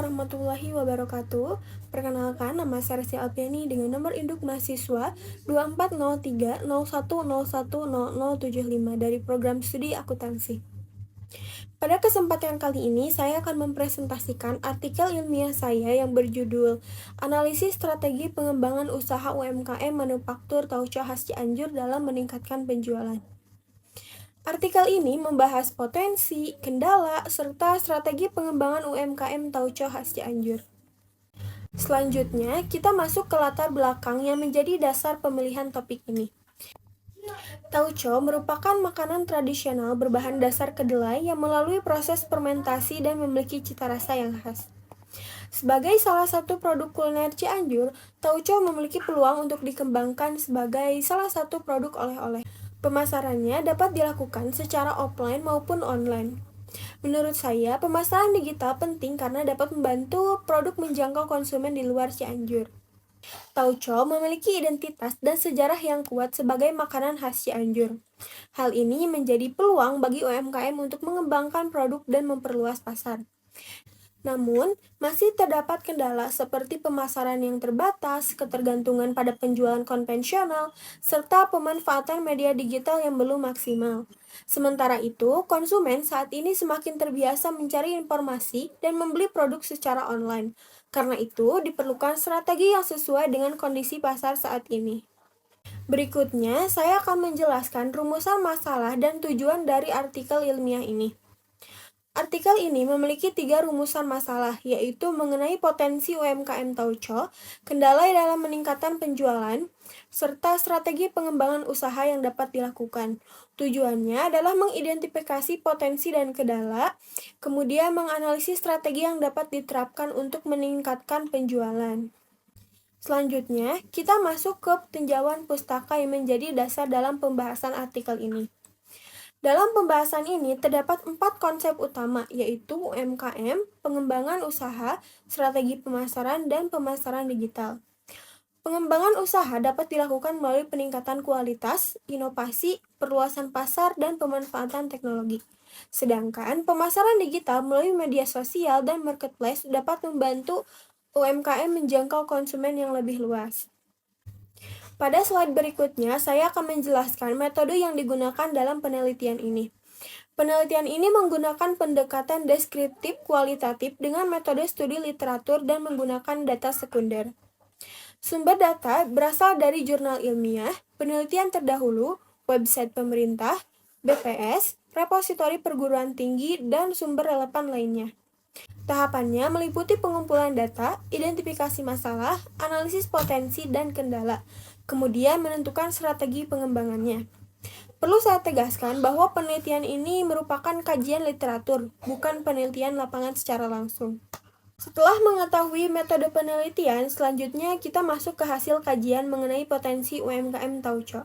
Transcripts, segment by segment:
warahmatullahi wabarakatuh. Perkenalkan, nama saya Resi Alpiani dengan nomor induk mahasiswa 240301010075 dari program studi akuntansi. Pada kesempatan kali ini, saya akan mempresentasikan artikel ilmiah saya yang berjudul Analisis Strategi Pengembangan Usaha UMKM Manufaktur Tauco Khas Cianjur dalam Meningkatkan Penjualan. Artikel ini membahas potensi, kendala, serta strategi pengembangan UMKM Tauco Khas Cianjur. Selanjutnya, kita masuk ke latar belakang yang menjadi dasar pemilihan topik ini. Tauco merupakan makanan tradisional berbahan dasar kedelai yang melalui proses fermentasi dan memiliki cita rasa yang khas. Sebagai salah satu produk kuliner Cianjur, tauco memiliki peluang untuk dikembangkan sebagai salah satu produk oleh-oleh. Pemasarannya dapat dilakukan secara offline maupun online. Menurut saya, pemasaran digital penting karena dapat membantu produk menjangkau konsumen di luar Cianjur. Tauco memiliki identitas dan sejarah yang kuat sebagai makanan khas Cianjur. Hal ini menjadi peluang bagi UMKM untuk mengembangkan produk dan memperluas pasar. Namun, masih terdapat kendala seperti pemasaran yang terbatas, ketergantungan pada penjualan konvensional, serta pemanfaatan media digital yang belum maksimal. Sementara itu, konsumen saat ini semakin terbiasa mencari informasi dan membeli produk secara online. Karena itu, diperlukan strategi yang sesuai dengan kondisi pasar saat ini. Berikutnya, saya akan menjelaskan rumusan masalah dan tujuan dari artikel ilmiah ini. Artikel ini memiliki 3 rumusan masalah, yaitu mengenai potensi UMKM Tauco, kendala dalam meningkatkan penjualan, serta strategi pengembangan usaha yang dapat dilakukan. Tujuannya adalah mengidentifikasi potensi dan kendala, kemudian menganalisis strategi yang dapat diterapkan untuk meningkatkan penjualan. Selanjutnya, kita masuk ke tinjauan pustaka yang menjadi dasar dalam pembahasan artikel ini. Dalam pembahasan ini terdapat 4 konsep utama, yaitu UMKM, pengembangan usaha, strategi pemasaran, dan pemasaran digital. Pengembangan usaha dapat dilakukan melalui peningkatan kualitas, inovasi, perluasan pasar, dan pemanfaatan teknologi. Sedangkan pemasaran digital melalui media sosial dan marketplace dapat membantu UMKM menjangkau konsumen yang lebih luas. Pada slide berikutnya, saya akan menjelaskan metode yang digunakan dalam penelitian ini. Penelitian ini menggunakan pendekatan deskriptif kualitatif dengan metode studi literatur dan menggunakan data sekunder. Sumber data berasal dari jurnal ilmiah, penelitian terdahulu, website pemerintah, BPS, repositori perguruan tinggi, dan sumber relevan lainnya. Tahapannya meliputi pengumpulan data, identifikasi masalah, analisis potensi dan kendala, kemudian menentukan strategi pengembangannya. Perlu saya tegaskan bahwa penelitian ini merupakan kajian literatur, bukan penelitian lapangan secara langsung. Setelah mengetahui metode penelitian, selanjutnya kita masuk ke hasil kajian mengenai potensi UMKM Tauco.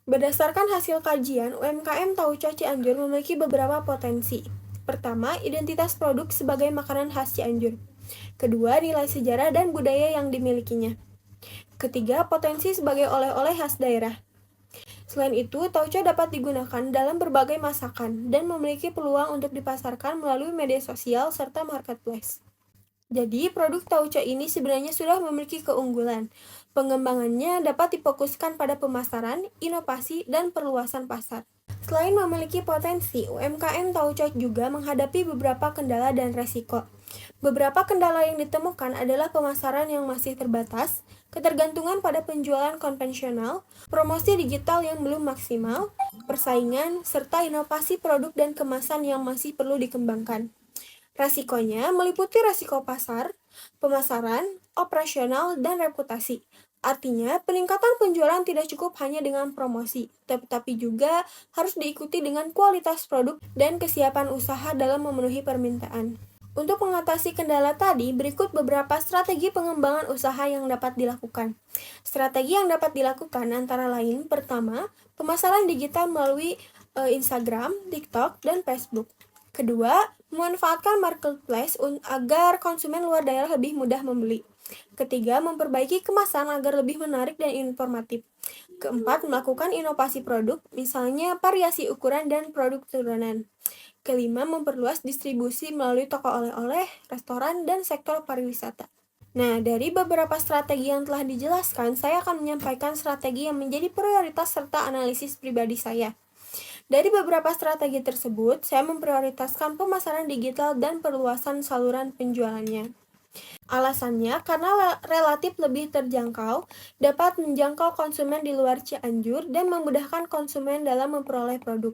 Berdasarkan hasil kajian, UMKM Tauco Cianjur memiliki beberapa potensi. Pertama, identitas produk sebagai makanan khas Cianjur. Kedua, nilai sejarah dan budaya yang dimilikinya. Ketiga, potensi sebagai oleh-oleh khas daerah. Selain itu, tauco dapat digunakan dalam berbagai masakan dan memiliki peluang untuk dipasarkan melalui media sosial serta marketplace. Jadi, produk tauco ini sebenarnya sudah memiliki keunggulan. Pengembangannya dapat difokuskan pada pemasaran, inovasi, dan perluasan pasar. Selain memiliki potensi, UMKM Tauco juga menghadapi beberapa kendala dan resiko. Beberapa kendala yang ditemukan adalah pemasaran yang masih terbatas, ketergantungan pada penjualan konvensional, promosi digital yang belum maksimal, persaingan, serta inovasi produk dan kemasan yang masih perlu dikembangkan. Resikonya meliputi resiko pasar, pemasaran, operasional, dan reputasi. Artinya, peningkatan penjualan tidak cukup hanya dengan promosi, tetapi juga harus diikuti dengan kualitas produk dan kesiapan usaha dalam memenuhi permintaan. Untuk mengatasi kendala tadi, berikut beberapa strategi pengembangan usaha yang dapat dilakukan. Strategi yang dapat dilakukan antara lain, pertama, pemasaran digital melalui Instagram, TikTok, dan Facebook. Kedua, memanfaatkan marketplace agar konsumen luar daerah lebih mudah membeli. Ketiga, memperbaiki kemasan agar lebih menarik dan informatif. Keempat, melakukan inovasi produk, misalnya variasi ukuran dan produk turunan. Kelima, memperluas distribusi melalui toko oleh-oleh, restoran, dan sektor pariwisata. Nah, dari beberapa strategi yang telah dijelaskan, saya akan menyampaikan strategi yang menjadi prioritas serta analisis pribadi saya. Dari beberapa strategi tersebut, saya memprioritaskan pemasaran digital dan perluasan saluran penjualannya. Alasannya, karena relatif lebih terjangkau, dapat menjangkau konsumen di luar Cianjur dan memudahkan konsumen dalam memperoleh produk.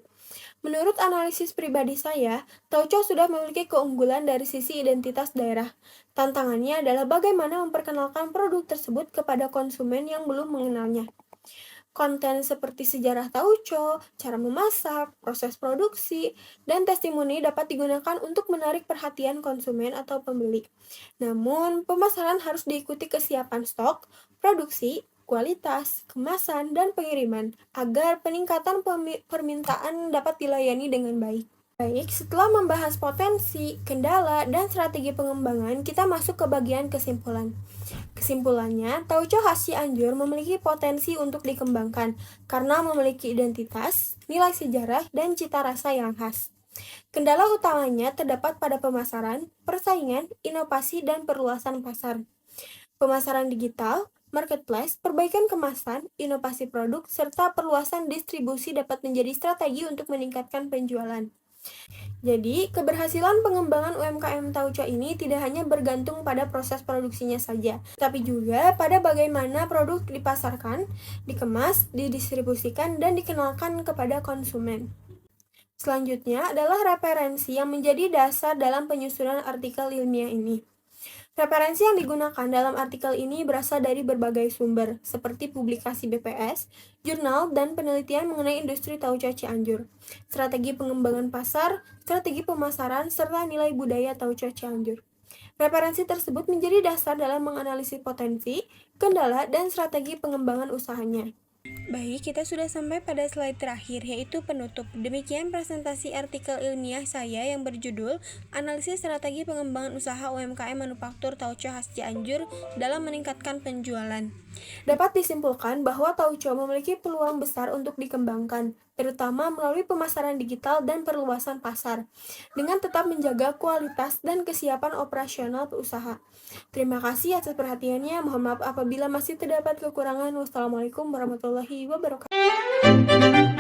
Menurut analisis pribadi saya, Tauco sudah memiliki keunggulan dari sisi identitas daerah. Tantangannya adalah bagaimana memperkenalkan produk tersebut kepada konsumen yang belum mengenalnya. Konten seperti sejarah tauco, cara memasak, proses produksi, dan testimoni dapat digunakan untuk menarik perhatian konsumen atau pembeli. Namun, pemasaran harus diikuti kesiapan stok, produksi, kualitas, kemasan, dan pengiriman agar peningkatan permintaan dapat dilayani dengan baik. Baik, setelah membahas potensi, kendala, dan strategi pengembangan, kita masuk ke bagian kesimpulan. Kesimpulannya, tauco khas Cianjur memiliki potensi untuk dikembangkan karena memiliki identitas, nilai sejarah, dan cita rasa yang khas. Kendala utamanya terdapat pada pemasaran, persaingan, inovasi, dan perluasan pasar. Pemasaran digital, marketplace, perbaikan kemasan, inovasi produk, serta perluasan distribusi dapat menjadi strategi untuk meningkatkan penjualan. Jadi, keberhasilan pengembangan UMKM Tauco ini tidak hanya bergantung pada proses produksinya saja, tapi juga pada bagaimana produk dipasarkan, dikemas, didistribusikan, dan dikenalkan kepada konsumen. Selanjutnya adalah referensi yang menjadi dasar dalam penyusunan artikel ilmiah ini. Referensi yang digunakan dalam artikel ini berasal dari berbagai sumber, seperti publikasi BPS, jurnal, dan penelitian mengenai industri tauco Cianjur, strategi pengembangan pasar, strategi pemasaran, serta nilai budaya tauco Cianjur. Referensi tersebut menjadi dasar dalam menganalisis potensi, kendala, dan strategi pengembangan usahanya. Baik, kita sudah sampai pada slide terakhir, yaitu penutup. Demikian presentasi artikel ilmiah saya yang berjudul Analisis Strategi Pengembangan Usaha UMKM Manufaktur Tauco Khas Cianjur dalam Meningkatkan Penjualan. Dapat disimpulkan bahwa Tauco memiliki peluang besar untuk dikembangkan, terutama melalui pemasaran digital dan perluasan pasar, dengan tetap menjaga kualitas dan kesiapan operasional usaha. Terima kasih atas perhatiannya. Mohon maaf apabila masih terdapat kekurangan. Wassalamualaikum warahmatullahi wabarakatuh.